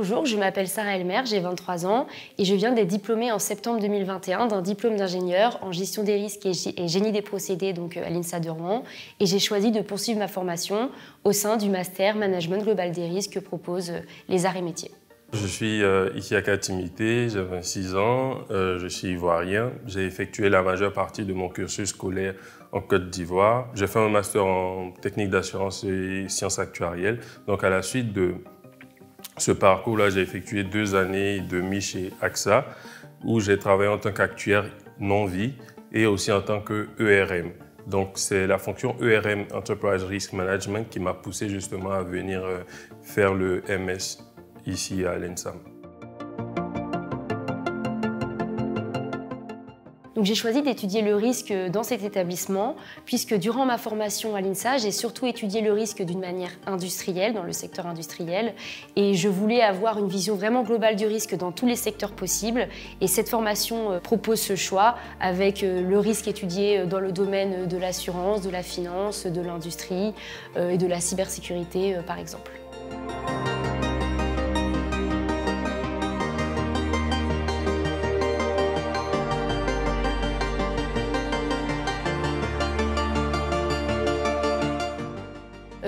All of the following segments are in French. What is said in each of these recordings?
Bonjour, je m'appelle Sarah Elmer, j'ai 23 ans et je viens d'être diplômée en septembre 2021 d'un diplôme d'ingénieur en gestion des risques et génie des procédés donc à l'INSA de Rouen. Et j'ai choisi de poursuivre ma formation au sein du master Management Global des risques que proposent les arts et métiers. Je suis Isiaka Timité, j'ai 26 ans, je suis ivoirien. J'ai effectué la majeure partie de mon cursus scolaire en Côte d'Ivoire. J'ai fait un master en technique d'assurance et sciences actuarielles. Donc à la suite de ce parcours-là, j'ai effectué 2 années et demie chez AXA, où j'ai travaillé en tant qu'actuaire non-vie et aussi en tant que ERM. Donc c'est la fonction ERM, Enterprise Risk Management, qui m'a poussé justement à venir faire le MS ici à l'ENSAM. J'ai choisi d'étudier le risque dans cet établissement puisque durant ma formation à l'INSA, j'ai surtout étudié le risque d'une manière industrielle, dans le secteur industriel, et je voulais avoir une vision vraiment globale du risque dans tous les secteurs possibles. Et cette formation propose ce choix avec le risque étudié dans le domaine de l'assurance, de la finance, de l'industrie et de la cybersécurité par exemple.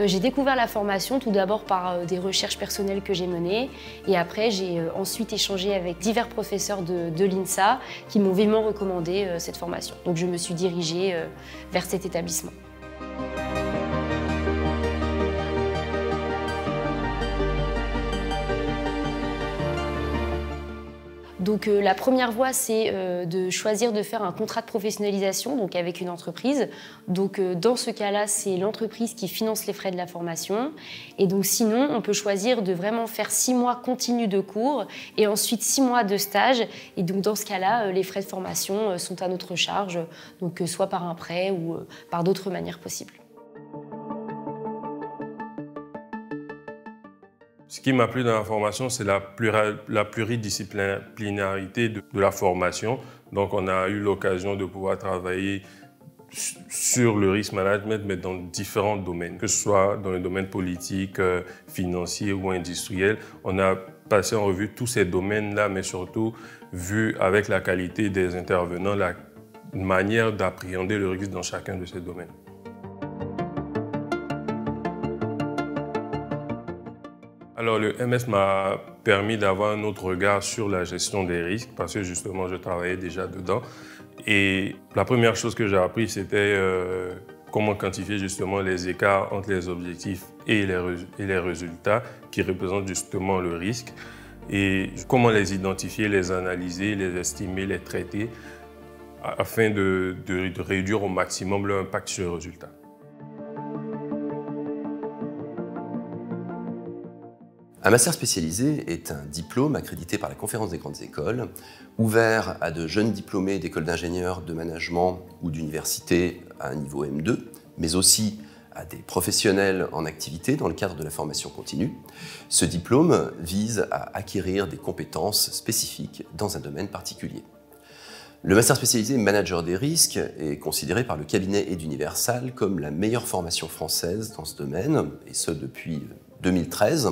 J'ai découvert la formation tout d'abord par des recherches personnelles que j'ai menées et après j'ai ensuite échangé avec divers professeurs de l'INSA qui m'ont vivement recommandé cette formation. Donc je me suis dirigée vers cet établissement. Donc la première voie, c'est de choisir de faire un contrat de professionnalisation donc avec une entreprise. Donc dans ce cas-là, c'est l'entreprise qui finance les frais de la formation. Et donc sinon, on peut choisir de vraiment faire 6 mois continus de cours et ensuite 6 mois de stage. Et donc dans ce cas-là, les frais de formation sont à notre charge, donc soit par un prêt ou par d'autres manières possibles. Ce qui m'a plu dans la formation, c'est la pluridisciplinarité de la formation. Donc, on a eu l'occasion de pouvoir travailler sur le risk management, mais dans différents domaines, que ce soit dans le domaine politique, financier ou industriel. On a passé en revue tous ces domaines-là, mais surtout vu avec la qualité des intervenants, la manière d'appréhender le risque dans chacun de ces domaines. Alors, le MS m'a permis d'avoir un autre regard sur la gestion des risques parce que justement, je travaillais déjà dedans. Et la première chose que j'ai appris, c'était comment quantifier justement les écarts entre les objectifs et les résultats qui représentent justement le risque et comment les identifier, les analyser, les estimer, les traiter afin de réduire au maximum leur impact sur les résultats. Un master spécialisé est un diplôme accrédité par la Conférence des grandes écoles, ouvert à de jeunes diplômés d'écoles d'ingénieurs, de management ou d'université à un niveau M2, mais aussi à des professionnels en activité dans le cadre de la formation continue. Ce diplôme vise à acquérir des compétences spécifiques dans un domaine particulier. Le master spécialisé manager des risques est considéré par le cabinet Eduniversal comme la meilleure formation française dans ce domaine, et ce depuis 2013.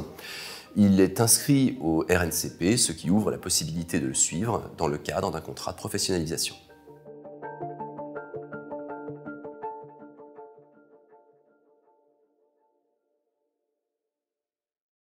Il est inscrit au RNCP, ce qui ouvre la possibilité de le suivre dans le cadre d'un contrat de professionnalisation.